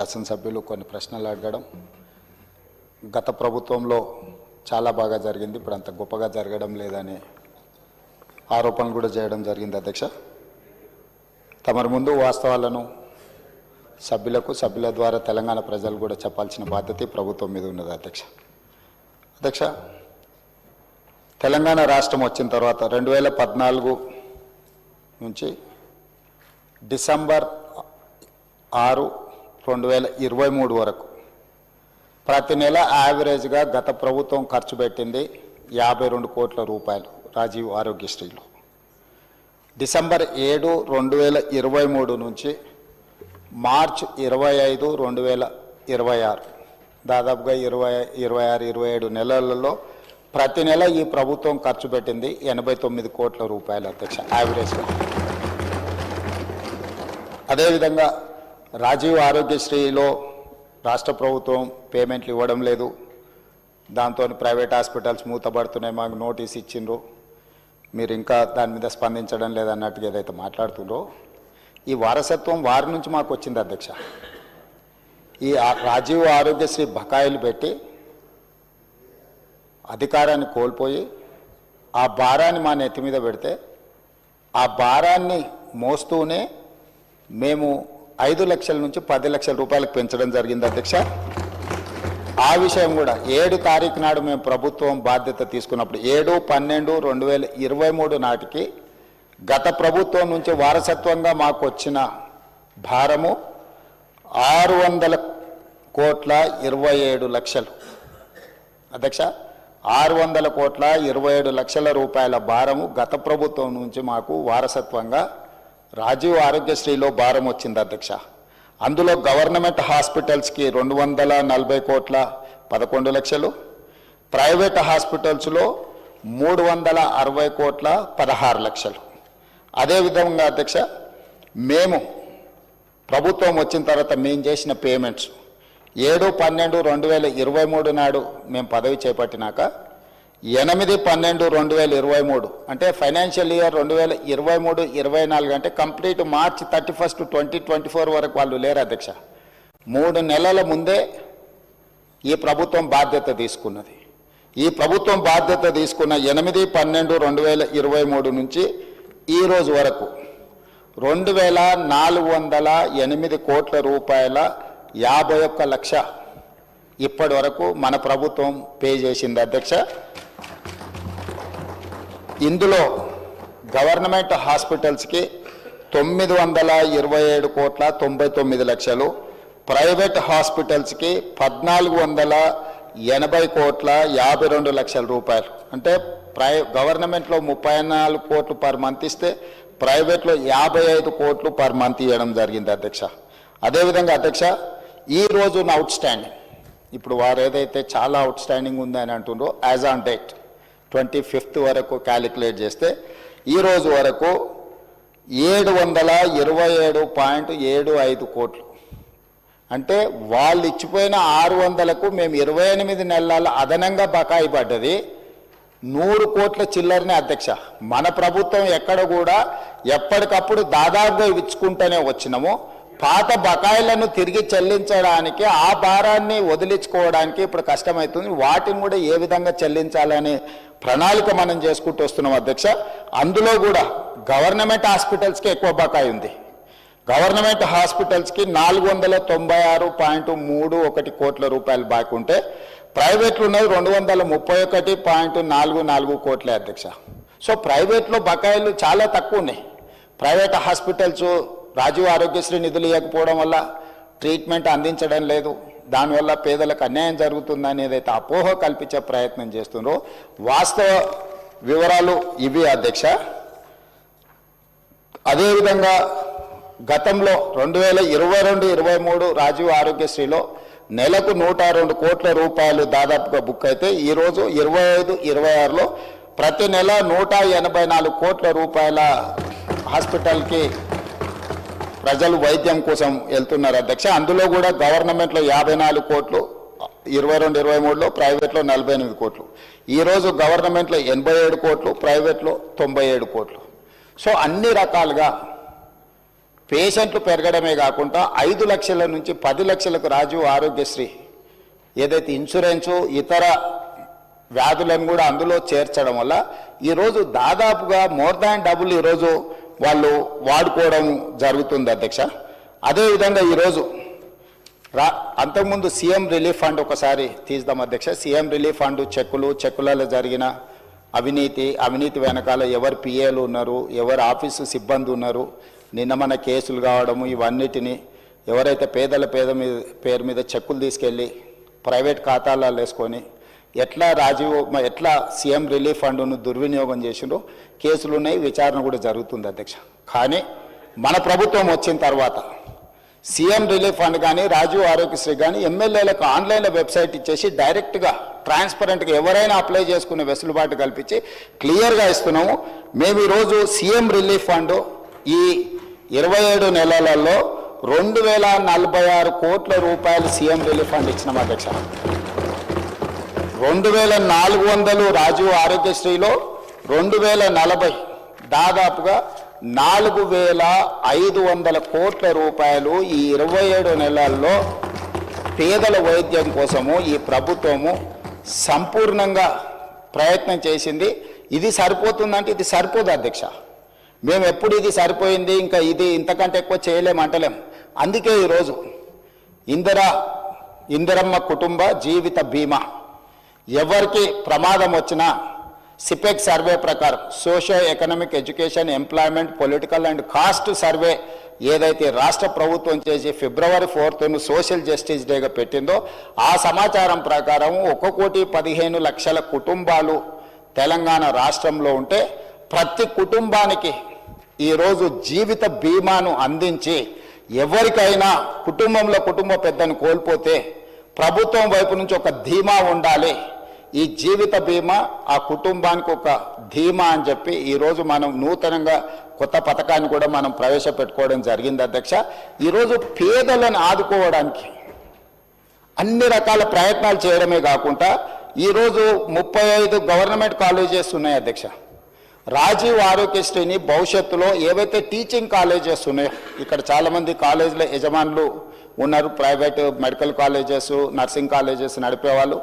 శాసనసభ్యులు కొన్ని ప్రశ్నలు అడగడం గత ప్రభుత్వంలో చాలా బాగా జరిగింది, ఇప్పుడు అంత గొప్పగా జరగడం లేదనే ఆరోపణలు కూడా చేయడం జరిగింది. అధ్యక్ష, తమరి ముందు వాస్తవాలను సభ్యుల ద్వారా తెలంగాణ ప్రజలు కూడా చెప్పాల్సిన బాధ్యత ప్రభుత్వం మీద ఉన్నది. అధ్యక్ష, తెలంగాణ రాష్ట్రం వచ్చిన తర్వాత 2014 నుంచి డిసెంబర్ 6, 2023 వరకు ప్రతి నెల యావరేజ్గా గత ప్రభుత్వం ఖర్చు పెట్టింది 52 కోట్ల రూపాయలు రాజీవ్ ఆరోగ్యశ్రీలో. డిసెంబర్ 7, 2023 నుంచి మార్చ్ 25, 2026 దాదాపుగా 26-27 నెలలలో ప్రతి నెల ఈ ప్రభుత్వం ఖర్చు పెట్టింది 89 కోట్ల రూపాయలు. అధ్యక్ష, యావరేజ్గా. అదేవిధంగా రాజీవ్ ఆరోగ్యశ్రీలో రాష్ట్ర ప్రభుత్వం పేమెంట్లు ఇవ్వడం లేదు, దాంతో ప్రైవేట్ హాస్పిటల్స్ మూతపడుతున్నాయి, మాకు నోటీస్ ఇచ్చిండ్రు, మీరు ఇంకా దాని మీద స్పందించడం లేదన్నట్టుగా ఏదైతే మాట్లాడుతుండ్రో ఈ వారసత్వం వారి నుంచి మాకు వచ్చింది. అధ్యక్ష, ఈ రాజీవ్ ఆరోగ్యశ్రీ బకాయిలు పెట్టి అధికారాన్ని కోల్పోయి ఆ భారాన్ని మా నెత్తి మీద పెడితే ఆ భారాన్ని మోస్తూనే మేము 5 లక్షల నుంచి 10 లక్షల రూపాయలకు పెంచడం జరిగింది. అధ్యక్ష, ఆ విషయం కూడా 7 తారీఖు నాడు మేము ప్రభుత్వం బాధ్యత తీసుకున్నప్పుడు 7/12/2023 నాటికి గత ప్రభుత్వం నుంచి వారసత్వంగా మాకు వచ్చిన భారము 600,27,00,000. అధ్యక్ష, 600,27,00,000 రూపాయల భారము గత ప్రభుత్వం నుంచి మాకు వారసత్వంగా రాజీవ్ ఆరోగ్యశ్రీలో భారం వచ్చింది. అధ్యక్ష, అందులో గవర్నమెంట్ హాస్పిటల్స్కి 240,11 లక్షలు, ప్రైవేట్ హాస్పిటల్స్లో 360,16 లక్షలు. అదేవిధంగా అధ్యక్ష, మేము ప్రభుత్వం వచ్చిన తర్వాత మేము చేసిన పేమెంట్స్ 7/12/2023 నాడు మేము పదవి చేపట్టినాక 8/12/2023 అంటే ఫైనాన్షియల్ ఇయర్ 2023-24 అంటే కంప్లీట్ మార్చ్ 31, 2024 వరకు వాళ్ళు లేరు. అధ్యక్ష, 3 నెలల ముందే ఈ ప్రభుత్వం బాధ్యత తీసుకున్నది. ఈ ప్రభుత్వం బాధ్యత తీసుకున్న 8/12/2023 నుంచి ఈ రోజు వరకు 2,408 కోట్ల రూపాయల 51 లక్ష ఇప్పటి వరకు మన ప్రభుత్వం పే చేసింది. అధ్యక్ష, ఇందులో గవర్నమెంట్ హాస్పిటల్స్కి 927,99 లక్షలు, ప్రైవేట్ హాస్పిటల్స్కి 1,480,52 లక్షల రూపాయలు. అంటే గవర్నమెంట్లో 34 కోట్లు పర్ మంత్ ఇస్తే ప్రైవేట్లో 55 కోట్లు పర్ మంత్ ఇవ్వడం జరిగింది. అధ్యక్ష, అదేవిధంగా అధ్యక్ష, ఈ రోజు అవుట్ స్టాండింగ్ ఇప్పుడు వారు ఏదైతే చాలా అవుట్ స్టాండింగ్ ఉందని అంటుండ్రో యాజ్ ఆన్ డేట్ 25th వరకు క్యాలిక్యులేట్ చేస్తే ఈ రోజు వరకు 727.75 కోట్లు. అంటే వాళ్ళు ఇచ్చిపోయిన 600కు మేము 28 నెలల అదనంగా బకాయి పడ్డది 100 కోట్ల చిల్లరనే. అధ్యక్ష, మన ప్రభుత్వం ఎక్కడ కూడా ఎప్పటికప్పుడు దాదాపుగా ఇచ్చుకుంటూనే వచ్చినాము. పాత బకాయిలను తిరిగి చెల్లించడానికి ఆ భారాన్ని వదిలించుకోవడానికి ఇప్పుడు కష్టమవుతుంది. వాటిని కూడా ఏ విధంగా చెల్లించాలనే ప్రణాళిక మనం చేసుకుంటూ వస్తున్నాం. అధ్యక్ష, అందులో కూడా గవర్నమెంట్ హాస్పిటల్స్కి ఎక్కువ బకాయి ఉంది. గవర్నమెంట్ హాస్పిటల్స్కి 496.31 కోట్ల రూపాయలు బాకీ ఉంటే ప్రైవేట్లు ఉన్నది 231.44 కోట్లే. అధ్యక్ష, సో ప్రైవేట్లో బకాయిలు చాలా తక్కువ ఉన్నాయి. ప్రైవేట్ హాస్పిటల్స్ రాజీవ్ ఆరోగ్యశ్రీ నిధులు ఇవ్వకపోవడం వల్ల ట్రీట్మెంట్ అందించడం లేదు, దానివల్ల పేదలకు అన్యాయం జరుగుతుందని ఏదైతే అపోహ కల్పించే ప్రయత్నం చేస్తున్నారో వాస్తవ వివరాలు ఇవి. అధ్యక్ష, అదేవిధంగా గతంలో 2022-23 రాజీవ్ ఆరోగ్యశ్రీలో నెలకు 102 కోట్ల రూపాయలు దాదాపుగా బుక్ అయితే ఈరోజు 25-26లో ప్రతి నెల 184 కోట్ల రూపాయల హాస్పిటల్కి ప్రజలు వైద్యం కోసం వెళ్తున్నారు. అధ్యక్ష, అందులో కూడా గవర్నమెంట్లో 54 కోట్లు 22-23లో, ప్రైవేట్లో 48 కోట్లు. ఈరోజు గవర్నమెంట్లో 87 కోట్లు, ప్రైవేట్లో 97 కోట్లు. సో అన్ని రకాలుగా పేషెంట్లు పెరగడమే కాకుండా 5 లక్షల నుంచి 10 లక్షలకు రాజీవ్ ఆరోగ్యశ్రీ ఏదైతే ఇన్సూరెన్సు ఇతర వ్యాధులను కూడా అందులో చేర్చడం వల్ల ఈరోజు దాదాపుగా మోర్ దాన్ డబుల్ ఈరోజు వాళ్ళు వాడుకోవడం జరుగుతుంది అధ్యక్ష. అదేవిధంగా ఈరోజు అంతకుముందు సీఎం రిలీఫ్ ఫండ్ ఒకసారి తీద్దాం అధ్యక్ష. సీఎం రిలీఫ్ ఫండ్ చెక్కులలో జరిగిన అవినీతి వెనకాల ఎవరు పిఏలు ఉన్నారు, ఎవరు ఆఫీసు సిబ్బంది ఉన్నారు, నిన్న మన కేసులు కావడము, ఇవన్నిటిని ఎవరైతే పేద పేరు మీద చెక్కులు తీసుకెళ్ళి ప్రైవేట్ ఖాతాలలో వేసుకొని ఎట్లా సీఎం రిలీఫ్ ఫండ్ను దుర్వినియోగం చేసిండ్రో కేసులు ఉన్నాయి, విచారణ కూడా జరుగుతుంది అధ్యక్ష. కానీ మన ప్రభుత్వం వచ్చిన తర్వాత సీఎం రిలీఫ్ ఫండ్ కానీ రాజీవ్ ఆరోగ్యశ్రీ కానీ ఎమ్మెల్యేలకు ఆన్లైన్లో వెబ్సైట్ ఇచ్చేసి డైరెక్ట్గా ట్రాన్స్పరెంట్గా ఎవరైనా అప్లై చేసుకునే వెసులుబాటు కల్పించి క్లియర్గా ఇస్తున్నాము. మేము ఈరోజు సీఎం రిలీఫ్ ఫండ్ ఈ 27 నెలలలో 2046 కోట్ల రూపాయలు సీఎం రిలీఫ్ ఫండ్ ఇచ్చినాం అధ్యక్ష. 2400 రాజీవ్ ఆరోగ్యశ్రీలో 2040 దాదాపుగా 4500 కోట్ల రూపాయలు ఈ 27 నెలల్లో పేదల వైద్యం కోసము ఈ ప్రభుత్వము సంపూర్ణంగా ప్రయత్నం చేసింది. ఇది సరిపోతుందంటే ఇది సరిపోదు అధ్యక్ష. మేము ఎప్పుడు ఇది సరిపోయింది ఇంకా ఇది ఇంతకంటే ఎక్కువ చేయలేమంటలేం. అందుకే ఈరోజు ఇందిరమ్మ కుటుంబ జీవిత బీమా ఎవరికి ప్రమాదం వచ్చినా సిపెక్ సర్వే ప్రకారం socio economic education employment political and caste survey ఏదైతే రాష్ట్ర ప్రభుత్వం చేసి February 4th సోషల్ జస్టిస్ డేగా పెట్టిందో ఆ సమాచారం ప్రకారం 1,15,00,000 కుటుంబాలు తెలంగాణ రాష్ట్రంలో ఉంటే ప్రతి కుటుంబానికి ఈరోజు జీవిత బీమాను అందించి ఎవరికైనా కుటుంబ పెద్దను కోల్పోతే ప్రభుత్వం వైపు నుంచి ఒక ధీమా ఉండాలి, ఈ జీవిత బీమా ఆ కుటుంబానికి ఒక ధీమా అని చెప్పి ఈరోజు మనం నూతనంగా కొత్త పథకాన్ని కూడా మనం ప్రవేశపెట్టుకోవడం జరిగింది అధ్యక్ష. ఈరోజు పేదలను ఆదుకోవడానికి అన్ని రకాల ప్రయత్నాలు చేయడమే కాకుండా ఈరోజు 35 గవర్నమెంట్ కాలేజెస్ ఉన్నాయి అధ్యక్ష. రాజీవ్ ఆరోగ్యశ్రీని భవిష్యత్తులో ఏవైతే టీచింగ్ కాలేజెస్ ఉన్నాయో, ఇక్కడ చాలామంది కాలేజీల యజమానులు ఉన్నారు, private medical colleges nursing colleges నడిపేవాళ్ళు.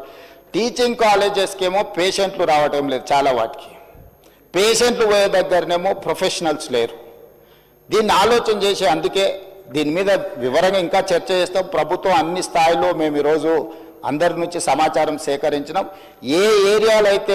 టీచింగ్ కాలేజెస్కి ఏమో పేషెంట్లు రావటం లేదు, చాలా వాటికి పేషెంట్లు పోయే దగ్గరనేమో ప్రొఫెషనల్స్ లేరు. దీన్ని ఆలోచన చేసి అందుకే దీని మీద వివరంగా ఇంకా చర్చ చేస్తాం. ప్రభుత్వం అన్ని స్థాయిలో మేము ఈరోజు అందరి నుంచి సమాచారం సేకరించినాం. ఏ ఏరియాలో అయితే